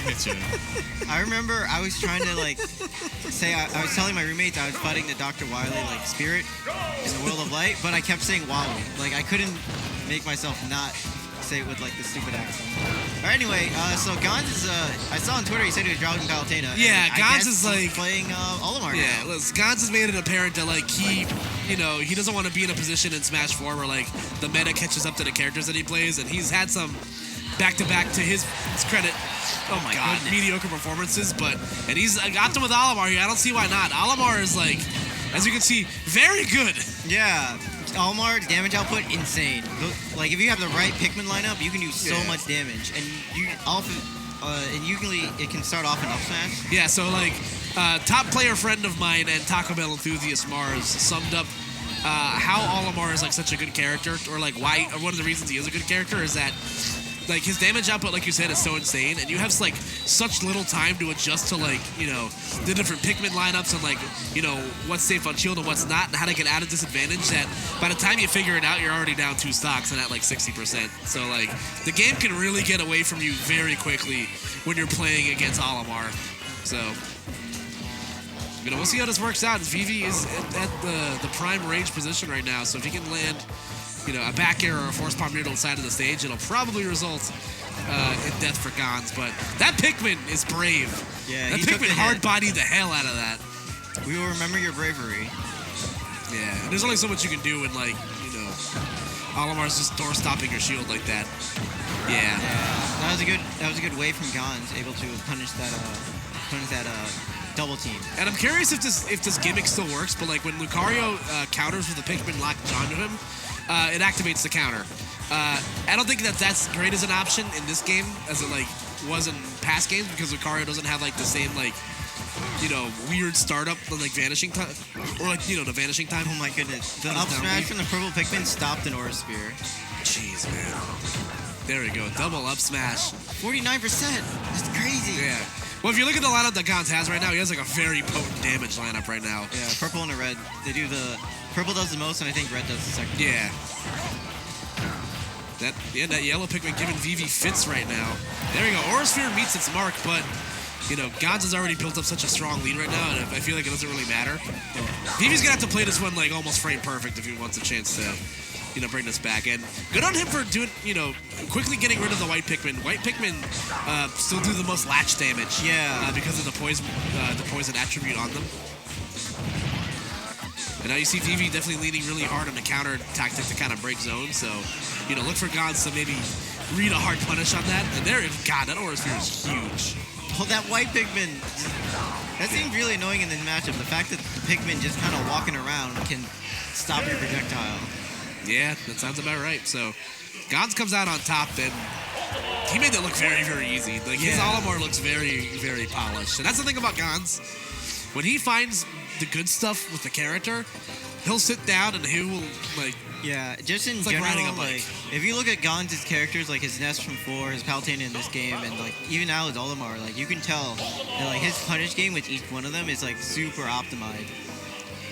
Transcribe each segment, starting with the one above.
Me too. I remember I was trying to like say I was telling my roommates I was fighting the Dr. Wily like spirit in the World of Light, but I kept saying Wally. Like I couldn't make myself not say it with like the stupid accent. All right, anyway, so Gonz is I saw on Twitter he said he was dropping Palutena. Yeah, Gonz is like playing Olimar. Yeah, Gonz has made it apparent that like he doesn't want to be in a position in Smash 4 where like the meta catches up to the characters that he plays, and he's had some back-to-back to his credit. Oh my god, mediocre performances, and he's got them with Olimar here. I don't see why not. Olimar is like, as you can see, very good. Yeah. Olimar damage output insane. Like if you have the right Pikmin lineup, you can do so much damage, and usually it can start off in up smash. Yeah, so like top player friend of mine and Taco Bell enthusiast Mars summed up how Olimar is like such a good character, or like why, or one of the reasons he is a good character is that like his damage output, like you said, is so insane, and you have like such little time to adjust to like the different Pikmin lineups and like what's safe on shield and what's not, and how to get out of disadvantage. That by the time you figure it out, you're already down 2 stocks and at like 60%. So like the game can really get away from you very quickly when you're playing against Olimar. So we'll see how this works out. Vivi is at the prime range position right now, so if he can land a back air or a force palm near the side of the stage, it'll probably result in death for Gonz. But that Pikmin is brave. Yeah, that Pikmin hard-bodied the hell out of that. We will remember your bravery. Yeah, and there's only so much you can do when, like, Olimar's just door-stopping your shield like that. Yeah. That was a good way from Gonz, able to punish that double team. And I'm curious if this gimmick still works, but like when Lucario counters with the Pikmin locked onto him, it activates the counter. I don't think that's great as an option in this game as it like was in past games, because Lucario doesn't have like the same like weird startup like vanishing time, or like the vanishing time. Oh my goodness! The up smash from the purple Pikmin stopped an Aura Sphere. Jeez, man. There we go, double up smash. 49%. That's crazy. Yeah. Well, if you look at the lineup that Gonz has right now, he has like a very potent damage lineup right now. Yeah, purple and a red. They do purple does the most, and I think red does the second. Yeah. That yellow Pikmin giving Vivi fits right now. There you go. Aura Sphere meets its mark, but Gonz has already built up such a strong lead right now, and I feel like it doesn't really matter. Vivi's gonna have to play this one like almost frame perfect if he wants a chance to bring this back. And good on him for doing, quickly getting rid of the white Pikmin. White Pikmin still do the most latch damage. Yeah. Because of the poison attribute on them. And now you see Vivi definitely leaning really hard on the counter tactic to kind of break zones. So, look for Gonz to maybe read a hard punish on that. And God, that Aura Sphere is huge. Oh, that white Pikmin. That seemed really annoying in this matchup. The fact that the Pikmin just kind of walking around can stop your projectile. Yeah, that sounds about right. So, Gonz comes out on top, and he made it look very, very easy. Like, his Olimar looks very, very polished. And that's the thing about Gonz. When he finds the good stuff with the character, he'll sit down and he will, like... Yeah, just in general, like, if you look at Gonz's characters, like his Nest from 4, his Palutena in this game, and like even now his Olimar, like you can tell that like his punish game with each one of them is like super optimized.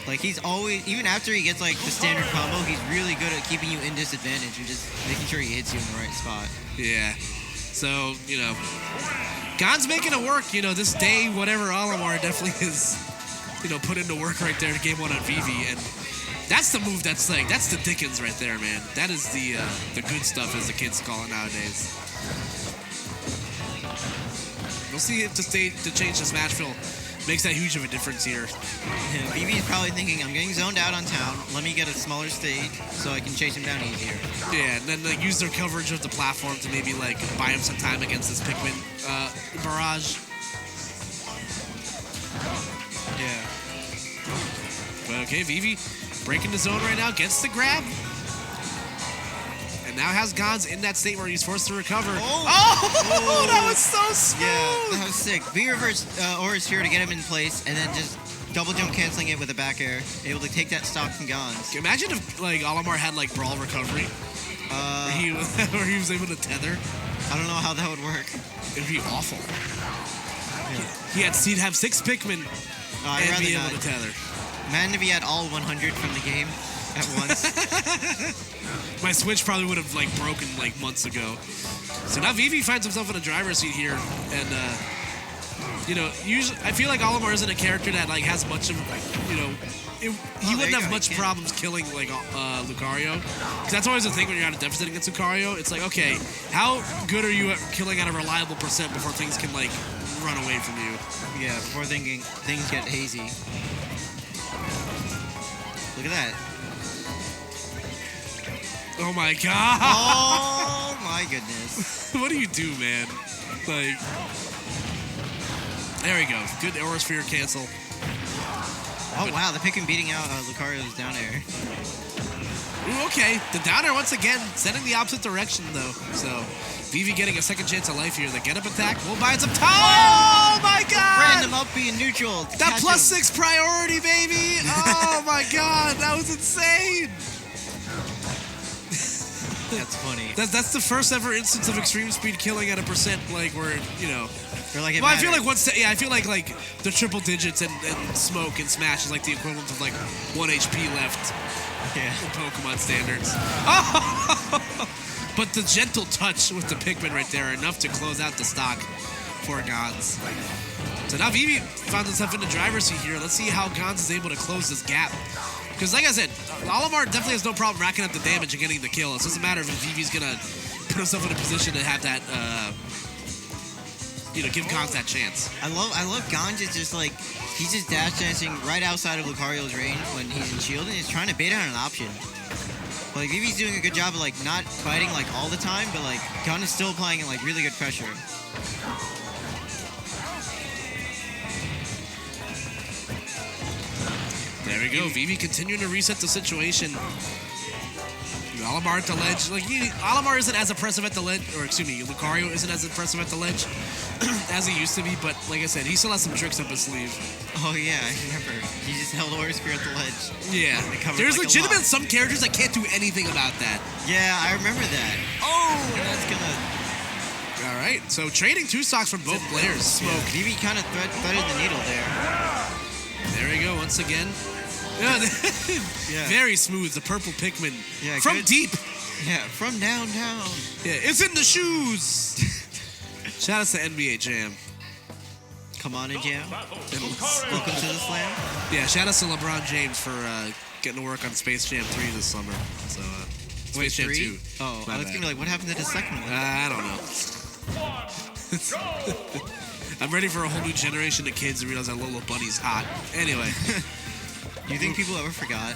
Like he's always, even after he gets like the standard combo, he's really good at keeping you in disadvantage and just making sure he hits you in the right spot. Yeah. So, Gonz making it work, this day, whatever Olimar definitely is, put into work right there to game 1 on Vivi. And that's the move that's like, that's the Dickens right there, man. That is the good stuff, as the kids call it nowadays. We'll see if to change the Smash feel makes that huge of a difference here. Yeah, Vivi's probably thinking, I'm getting zoned out on town. Let me get a smaller stage so I can chase him down easier. Yeah, and then like use their coverage of the platform to maybe like buy him some time against this Pikmin barrage. Yeah. But okay, Vivi breaking the zone right now, gets the grab. And now has Gonz in that state where he's forced to recover. Oh, that was so smooth. Yeah, that was sick. V reverse Aura Sphere to get him in place, and then just double jump canceling it with a back air, able to take that stock from Gonz. Imagine if like Olimar had like brawl recovery, where he was able to tether. I don't know how that would work. It'd be awful. Yeah. He'd have 6 Pikmin and be able to tether. Imagine if he had all 100 from the game at once. My Switch probably would have like broken like months ago. So now Vivi finds himself in a driver's seat here, and usually I feel like Olimar isn't a character that like has much of he wouldn't have much problems killing like Lucario, because that's always the thing when you're at a deficit against Lucario. It's like, okay, how good are you at killing at a reliable percent before things can like run away from you? Yeah, before things get hazy. Look at that. Oh my god! Oh my goodness! What do you do, man? Like, there we go. Good aura sphere cancel. Oh wow, the Pikmin beating out Lucario's down air. Ooh, okay. The down air once again sending the opposite direction though. So Vivi getting a second chance of life here. The get up attack will buy some time. Oh my god! Random up being neutral. That +6 priority, baby. Oh my god, that was insane. That's funny. That's the first ever instance of extreme speed killing at a percent like where Like well, I feel like I feel like the triple digits and smoke and smash is like the equivalent of like 1 HP left. Yeah. In Pokemon standards. Oh! But the gentle touch with the Pikmin right there, enough to close out the stock for Gons. So now Vivi found himself in the driver's seat here. Let's see how Gons is able to close this gap. Because like I said, Olimar definitely has no problem racking up the damage and getting the kill. It doesn't matter if Vivi's going to put himself in a position to have that, give Gons that chance. I love Gons is just like, he's just dash dancing right outside of Lucario's range when he's in shield, and he's trying to bait out an option. But like Vivi's doing a good job of like not fighting like all the time, but like Gon is still applying like really good pressure. There we go. Vivi continuing to reset the situation. Olimar at the ledge. Like, Olimar isn't as impressive at the ledge, or excuse me, Lucario isn't as impressive at the ledge as he used to be, but like I said, he still has some tricks up his sleeve. Oh yeah, I remember. He just held Aura Spear at the ledge. Yeah. There's like legitimate some characters that can't do anything about that. Yeah, I remember that. Oh, that's gonna... Alright, so trading 2 stocks from both players. Smoke. Yeah, Vivi kind of threaded the needle there. There we go, once again. Yeah. Very smooth, the purple Pikmin. Yeah, from good. deep. Yeah, from downtown. Yeah, it's in the shoes. Shout out to NBA Jam. Come on in, Jam. Welcome to the slam. Yeah, shout out to LeBron James for getting to work on Space Jam 3 this summer. So, Space Jam 2. Oh, I was thinking like, what happened to the second one? I don't know. I'm ready for a whole new generation of kids to realize that Lola Bunny's hot. Anyway. You think people ever forgot?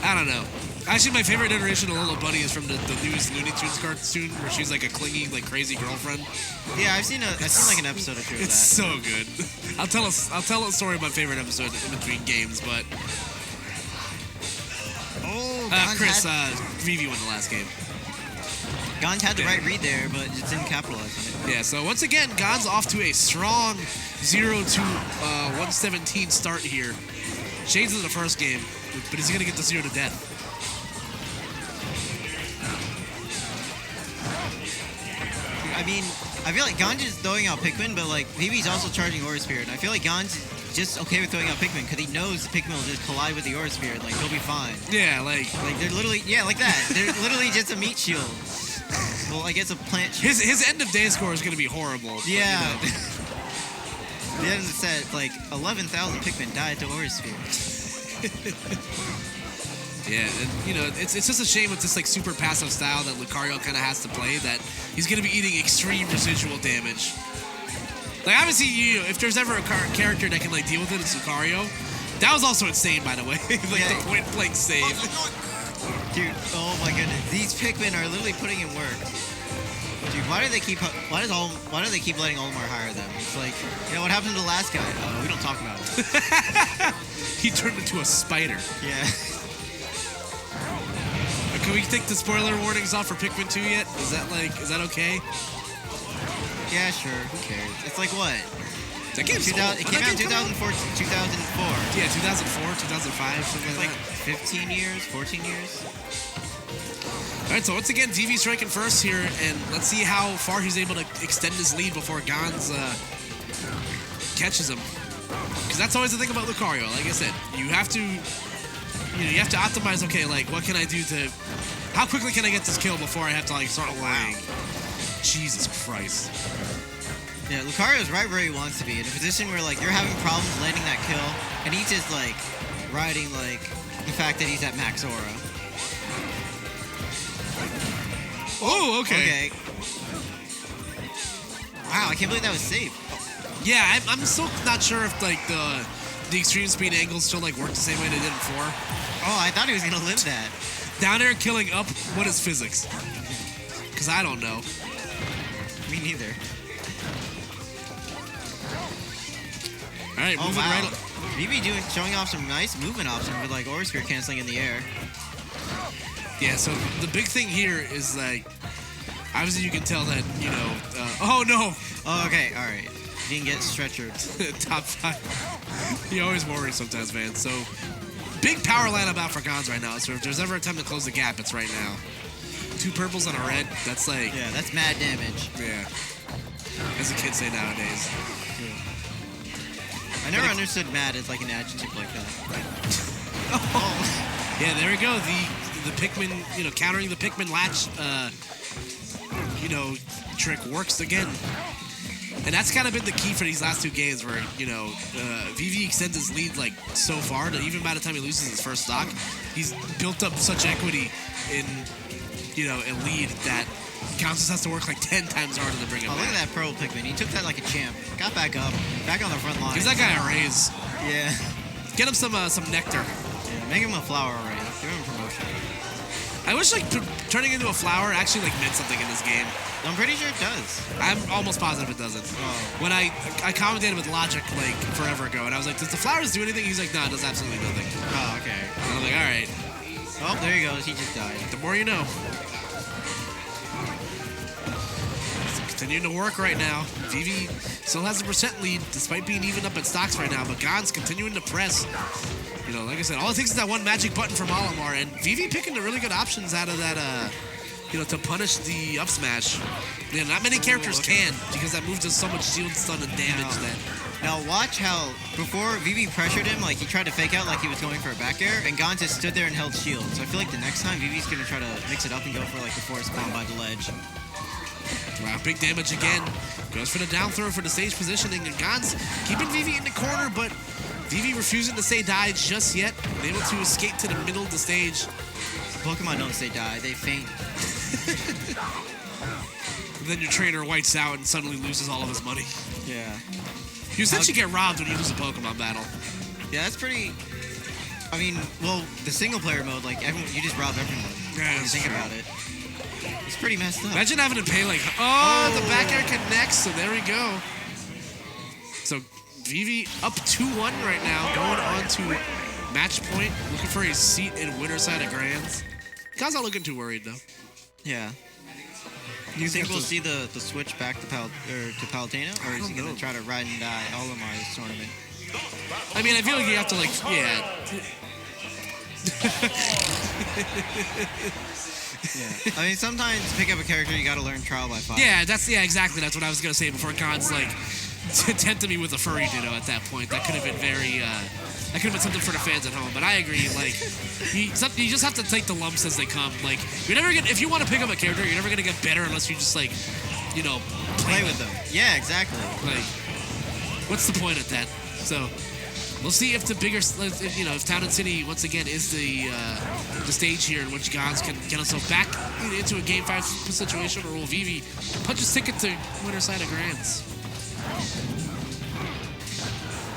I don't know. Actually, my favorite iteration of Lola Bunny is from the newest Looney Tunes cartoon, where she's like a clingy, like crazy girlfriend. Yeah, I've seen like an episode or two of that. It's so good. I'll tell a story of my favorite episode in between games, but Chris, Vivi won the last game. Gons had the right read there, but just didn't capitalize on it. Yeah, so once again, Gon's off to a strong 0-117 start here. Shades in the first game, but is he going to get the 0 to death? I mean, I feel like Gons is throwing out Pikmin, but like Vivi's also charging Aura Spirit. And I feel like Gons is just okay with throwing out Pikmin because he knows the Pikmin will just collide with the Aura Spirit. Like, he'll be fine. Yeah, like they're literally, yeah, like that. They're literally just a meat shield. Well, I guess a plant shield. His end of day score is going to be horrible. Yeah. But, the end of the set, like 11,000 Pikmin died to Aura Sphere. Yeah, and it's just a shame with this like super passive style that Lucario kind of has to play, that he's going to be eating extreme residual damage. Like obviously, if there's ever a character that can like deal with it, it's Lucario. That was also insane, by the way. Like the point blank save. Dude, oh my goodness, these Pikmin are literally putting in work. Dude, why do they keep letting Olimar hire them? It's like, what happened to the last guy? We don't talk about it. He turned into a spider. Yeah. Can we take the spoiler warnings off for Pikmin 2 yet? Is that okay? Yeah, sure. Who cares? It's like what? That game's it came out in 2004. Yeah, 2004, 2005, something like that. 15 years, 14 years. All right, so once again, Vivi striking first here, and let's see how far he's able to extend his lead before Gons catches him. Because that's always the thing about Lucario. Like I said, you have to optimize. Okay, like what can I do to? How quickly can I get this kill before I have to like start worrying? Jesus Christ. Yeah, Lucario's right where he wants to be, in a position where like you're having problems landing that kill, and he's just like riding like the fact that he's at max aura. Oh, okay. Wow, I can't believe that was safe. Yeah, I'm still not sure if like the extreme speed angles still like work the same way they did in 4. Oh, I thought he was gonna live that. Down air killing up, what is physics? Because I don't know. Me neither. All right, moving wow. right. Vivi showing off some nice movement options with like aura spear canceling in the air. Yeah, so the big thing here is like, obviously you can tell that, you know, oh no! Oh, okay, alright. Didn't get stretchered. Top 5. He always worries sometimes, man. So, big power lineup out for Gons right now. So if there's ever a time to close the gap, it's right now. 2 purples and a red, that's like... Yeah, that's mad damage. Yeah. As the kids say nowadays. I never understood mad as like an adjective like that. Oh. Yeah, there we go. The Pikmin, you know, countering the Pikmin latch, you know, trick works again. And that's kind of been the key for these last 2 games where, you know, Vivi extends his lead like so far that even by the time he loses his first stock, he's built up such equity in, you know, in lead that Gonzales has to work like 10 times harder to bring him back. Look at that purple Pikmin. He took that like a champ. Got back up. Back on the front line. Gives that guy a raise. Yeah. Get him some nectar. Yeah, make him a flower already. Give him a promotion. I wish like turning into a flower actually like meant something in this game. I'm pretty sure it does. I'm almost positive it doesn't. Oh. When I commentated with Logic like forever ago, and I was like, "Does the flowers do anything?" He's like, "No, it does absolutely nothing." Oh, okay. And I'm like, "All right." Oh, there he goes. He just died. The more you know. Continuing to work right now. Vivi still has a % lead despite being even up at stocks right now, but Gon's continuing to press. You know, like I said, all it takes is that one magic button from Olimar, and Vivi picking the really good options out of that, you know, to punish the up smash. Yeah, not many characters can, because that move does so much shield stun and damage that. Now watch how, before Vivi pressured him, like he tried to fake out like he was going for a back air, and Gon just stood there and held shield. So I feel like the next time Vivi's going to try to mix it up and go for like the force bomb by the ledge. Wow, big damage again. Goes for the down throw for the stage positioning, and Gon's keeping Vivi in the corner, but Vivi refusing to say die just yet. Able to escape to the middle of the stage. Pokemon don't say die, they faint. Then your trainer whites out and suddenly loses all of his money. Yeah. You essentially get robbed when you lose a Pokemon battle. Yeah, that's pretty... I mean, well, the single player mode, like, you just rob everyone. Yeah, if you think about it. It's pretty messed up. Imagine having to pay like, oh, the back air connects, so there we go. So Vivi up 2-1 right now, going on to match point, looking for a seat in winner's side of Grands. God's not looking too worried though. Yeah. Do you think we'll see the switch back to Palutena, or is he gonna try to ride and die Olimar this tournament? I mean, I feel like you have to like, yeah. Yeah. I mean, sometimes to pick up a character, you gotta learn trial by fire. Yeah, exactly. That's what I was gonna say before God's like tempted me with a furry ditto at that point. That could have been very, that could have been something for the fans at home. But I agree, like, you just have to take the lumps as they come. Like, you're never gonna, if you want to pick up a character, you're never gonna get better unless you just like, you know, play with them. Yeah, exactly. Like, what's the point of that? So. We'll see if the bigger, you know, if Town and City once again is the stage here in which Gons can get himself back into a Game 5 situation, or will Vivi punch his ticket to winner's side of Grands?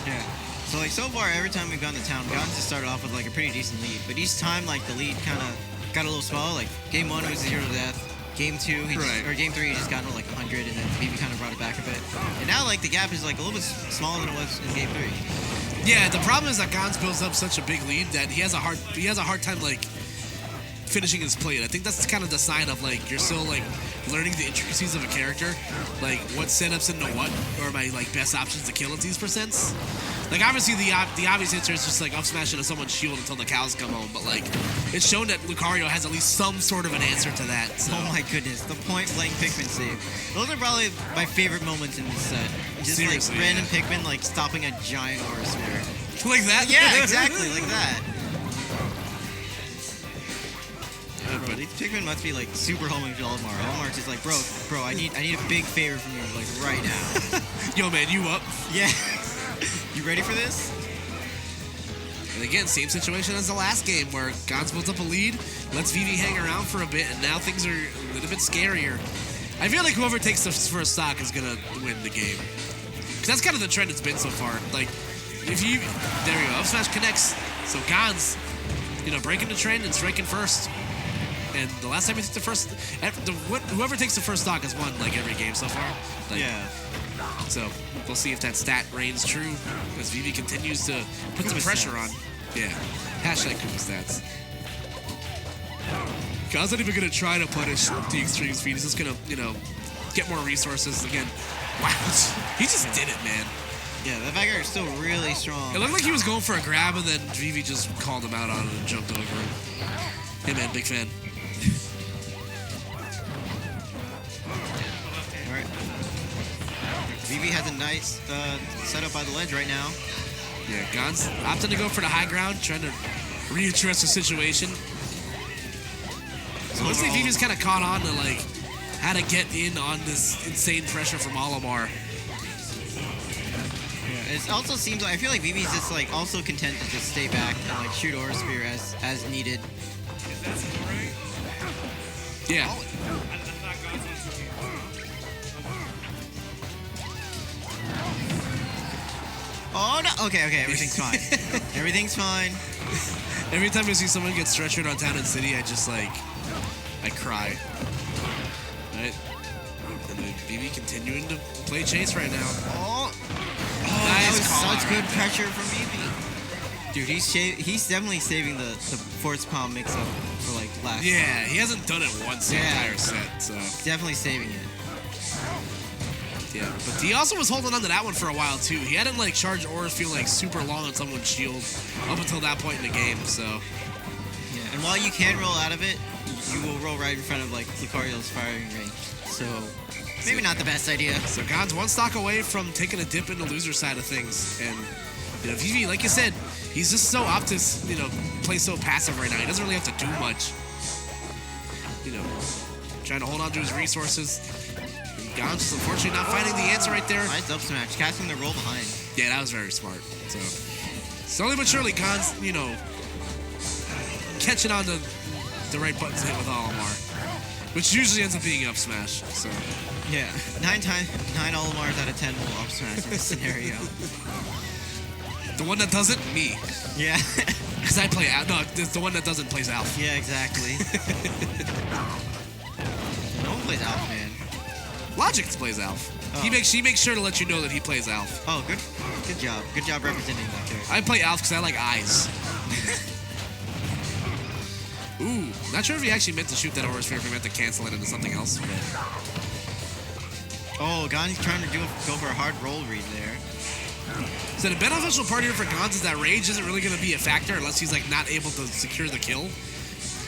Yeah. So like so far, every time we've gone to Town, Gons has started off with like a pretty decent lead, but each time like the lead kind of got a little small. Like game 1 was 0 to death. Game 2, or game 3, he just got to like 100, and then Vivi kind of brought it back a bit. And now like the gap is like a little bit smaller than it was in game 3. Yeah, the problem is that Gons builds up such a big lead that he has a hard time like finishing his plate. I think that's kind of the sign of like you're still like learning the intricacies of a character, like what setups into what, or my like best options to kill at these percents. Like obviously the obvious answer is just like up smash into someone's shield until the cows come home, but like it's shown that Lucario has at least some sort of an answer to that. So. Oh my goodness, the point blank Pikmin save. Those are probably my favorite moments in this set. Just seriously, like random Pikmin like stopping a giant aura sphere. Like that? Yeah, exactly, like that. Pikmin. These Pikmin must be like super homing to Olimar. Olimar's just like, bro, I need a big favor from you, like right now. Yo, man, you up? Yeah. You ready for this? And again, same situation as the last game where Gons builds up a lead, lets Vivi hang around for a bit, and now things are a little bit scarier. I feel like whoever takes the first stock is gonna win the game. Cause that's kind of the trend it's been so far. Like, there you go, up smash connects. So Gons, breaking the trend and striking first. And the last time he took the first, whoever takes the first stock has won like every game so far. Like, yeah. So we'll see if that stat reigns true as Vivi continues to put some pressure on. Yeah. Hashtag Kuma stats. God's not even gonna try to punish the extreme speed. He's just gonna, get more resources again. Wow. He just did it, man. Yeah, that Vanguard is still really strong. It looked like he was going for a grab and then Vivi just called him out on it and jumped over him. Hey man, big fan. Alright. Vivi has a nice setup by the ledge right now. Yeah, Gons opting to go for the high ground, trying to readdress the situation. So looks like Vivi's kind of caught on to like how to get in on this insane pressure from Olimar. Yeah, it also seems like I feel like Vivi's just like also content to just stay back and like shoot Aura Spear as needed. Yeah. Oh no! Okay, everything's fine. Everything's fine. Every time I see someone get stretchered on Town and City, I just like, I cry. Right? And then Vivi continuing to play chase right now. Oh, nice that was such good pressure from Vivi. Dude, he's definitely saving the force palm mix-up for like last. Yeah, he hasn't done it once the entire set, so. Definitely saving it. Yeah, but he also was holding on to that one for a while too. He hadn't like charged auras feel like super long on someone's shield up until that point in the game, so. Yeah, and while you can roll out of it, you will roll right in front of like Lucario's firing range. So maybe not the best idea. So God's one stock away from taking a dip in the loser side of things, and Vivi, like you said, he's just so apt to play so passive right now. He doesn't really have to do much. Trying to hold on to his resources. Gons is unfortunately not finding the answer right there. Nice up smash, casting the roll behind. Yeah, that was very smart. So slowly but surely, Gons, catching on to the right buttons to hit with Olimar, which usually ends up being up smash. So yeah, 9 Olimars out of 10 will up smash in this scenario. The one that doesn't, me. Yeah. Because I play Alph. No, the one that doesn't plays Alph. Yeah, exactly. No one plays Alph, man. Logic plays Alph. Oh. He makes sure to let you know that he plays Alph. Oh, good job. Good job representing that character. I play Alph because I like eyes. Ooh, not sure if he actually meant to shoot that Aura Sphere, if he meant to cancel it into something else. But... Oh, Gon's trying to go for a hard roll read there. So the beneficial part here for Gons is that rage isn't really going to be a factor unless he's like not able to secure the kill.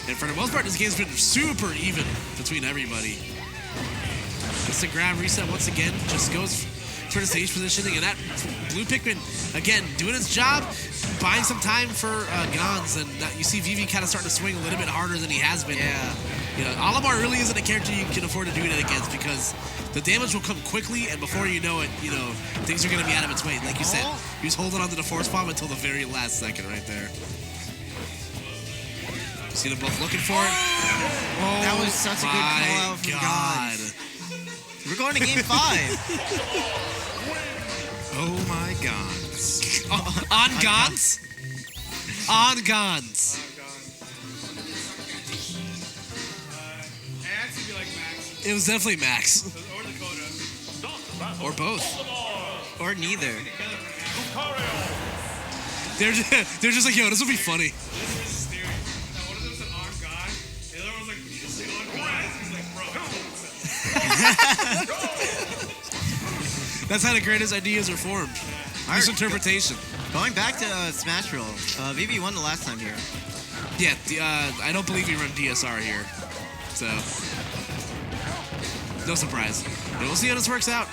And for the most part, this game's been super even between everybody. Gets the grab reset once again, just goes for the stage positioning, and that blue Pikmin, again, doing its job, buying some time for Gons, and you see Vivi kind of starting to swing a little bit harder than he has been. Yeah. Olimar really isn't a character you can afford to do that against because the damage will come quickly, and before you know it, things are going to be out of its way. Like you said, he was holding onto the force bomb until the very last second right there. See them both looking for it. Oh, that was such a good call out from Gons. We're going to game 5. Oh my Gons. On Gons? On Gons. It was definitely Max. Or Dakota. Or both. Or neither. They're just like, yo, this will be funny. That's how the greatest ideas are formed. Misinterpretation. Going back to Smash Roll, Vivi won the last time here. Yeah, I don't believe we run DSR here. So, no surprise. But we'll see how this works out.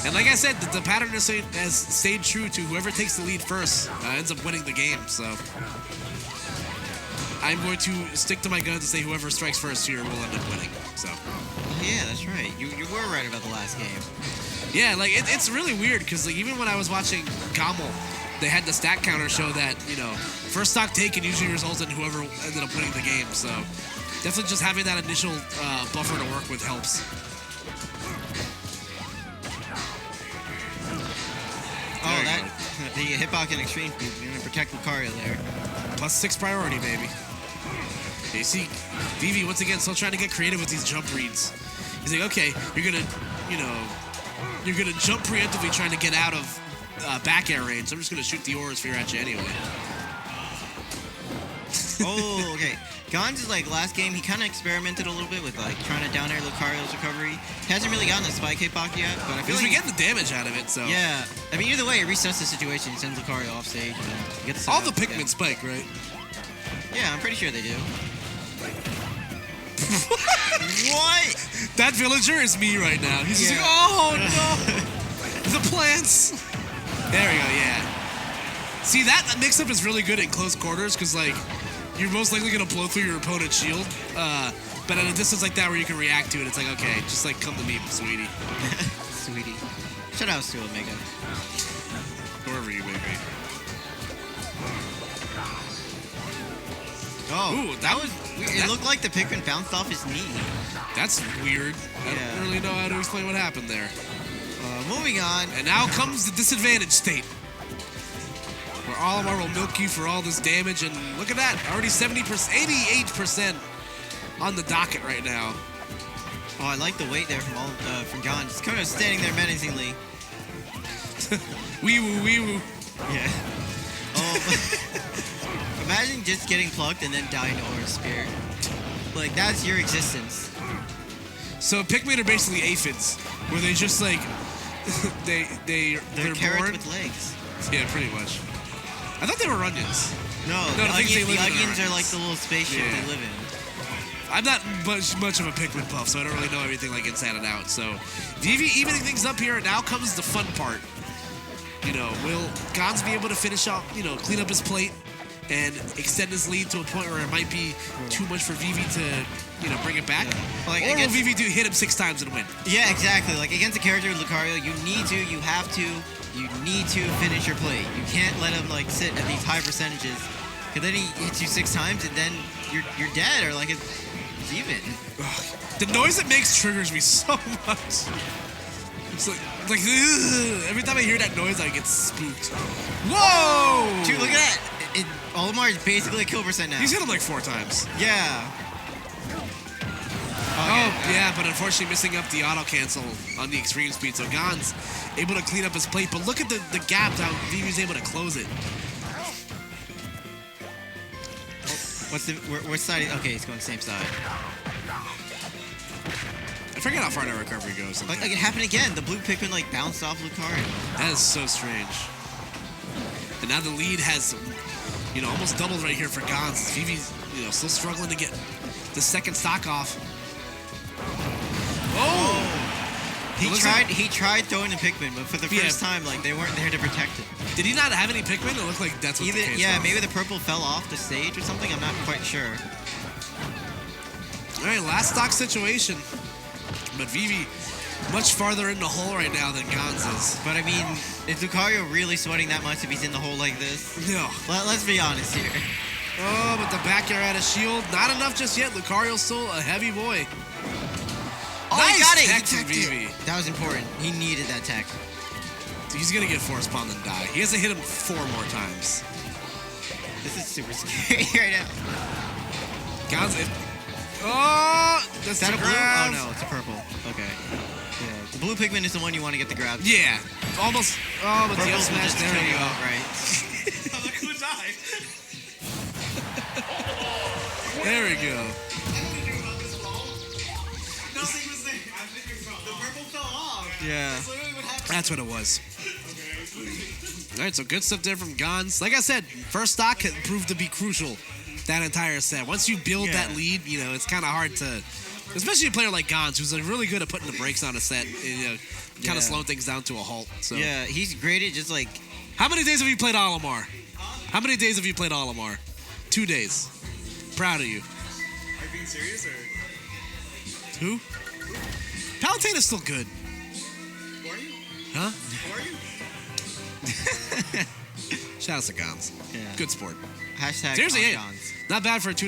And like I said, the pattern has stayed true to whoever takes the lead first ends up winning the game. So, I'm going to stick to my guns and say whoever strikes first here will end up winning. So. Yeah, that's right. You were right about the last game. Yeah, like it's really weird because like even when I was watching Gommel, they had the stat counter show that first stock taken usually results in whoever ended up winning the game. So definitely just having that initial buffer to work with helps. Oh, the hitbox and extreme speed. You're gonna protect Lucario there. +6 priority, baby. You see, Vivi once again still trying to get creative with these jump reads. He's like, okay, you're gonna jump preemptively trying to get out of back air range. So I'm just gonna shoot the aura sphere at you anyway. Oh, okay. Gons is like last game. He kind of experimented a little bit with like trying to down air Lucario's recovery. He hasn't really gotten the spike hitbox yet, but I feel like we're getting the damage out of it. So yeah, I mean either way, it resets the situation. He sends Lucario off stage. And you get the all the Pikmin spike, right? Yeah, I'm pretty sure they do. What? That villager is me right now. He's just like, oh no, the plants. There we go. Yeah. See, that mix-up is really good in close quarters because like you're most likely gonna blow through your opponent's shield. But at a distance like that where you can react to it, it's like okay, just like come to me, sweetie. Sweetie. Shoutouts to Omega. Wherever you may be. Oh, ooh, that was weird. It looked like the Pikmin bounced off his knee. That's weird. I don't really know how to explain what happened there. Moving on. And now comes the disadvantage state. Where Olimar will milk you for all this damage. And look at that. Already 88% on the docket right now. Oh, I like the weight there from John. Just kind of standing there menacingly. Wee woo, wee woo. Yeah. Oh, imagine just getting plucked and then dying to Aura Spear. Like, that's your existence. So Pikmin are basically aphids, where they just like they're carrots born with legs. Yeah, pretty much. I thought they were onions. No, the onions are like the little spaceship they live in. I'm not much of a Pikmin buff, so I don't really know everything like inside and out. So Vivi evening things up here, and now comes the fun part. Will Gons be able to finish up, clean up his plate and extend his lead to a point where it might be too much for Vivi to, bring it back? Yeah. Like, or will Vivi hit him 6 times and win? Yeah, exactly. Like against a character with Lucario, you need to finish your plate. You can't let him like sit at these high percentages, because then he hits you 6 times and then you're dead, or like it's even. Ugh. The noise it makes triggers me so much. It's like ugh. Every time I hear that noise, I get spooked. Whoa! Dude, look at that. Olimar is basically a kill percent now. He's hit him like 4 times. Yeah. Yeah, but unfortunately missing up the auto cancel on the extreme speed. So Gons able to clean up his plate, but look at the gap how Vivi's able to close it. Which side? Okay, he's going the same side. I forget how far that recovery goes. Like it happened again. The blue Pikmin like bounced off Lucario. That is so strange. And now the lead has, almost doubled right here for Gons. Vivi's, still struggling to get the second stock off. Oh! He tried throwing the Pikmin, but for the first time, like they weren't there to protect it. Did he not have any Pikmin? It looked like that's what the case was. Maybe the purple fell off the stage or something. I'm not quite sure. All right, last stock situation. But Vivi much farther in the hole right now than Gons is. But I mean, is Lucario really sweating that much if he's in the hole like this? No. Let's be honest here. Oh, but the back air out of shield. Not enough just yet. Lucario's still a heavy boy. Oh, nice he got it. tech He from Vivi. That was important. He needed that tech. He's going to get force spawned and die. He has to hit him 4 more times. This is super scary right now. Gons, that's that the a blue? grab. Oh, no, it's a purple. Okay. Yeah. The blue Pikmin is the one you want to get the grab. Yeah. Almost. Oh, but the up smash. There you go. Right. I'm gonna die. There we go. Nothing was there. The purple fell off. Yeah. That's literally what happened. That's what it was. All right, so good stuff there from Gons. Like I said, first stock had proved to be crucial that entire set. Once you build that lead, it's kind of hard to, especially a player like Gons, who's really good at putting the brakes on a set and kind of slowing things down to a halt. So yeah, he's great at just like. How many days have you played Olimar? How many days have you played Olimar? 2 days. proud of you. Are you being serious or? Who? Palutena is still good. Who are you? Huh? Who are you? Shout out to Gons. Yeah. Good sport. Hashtag Seriously, on Gons. not bad for a 2-day.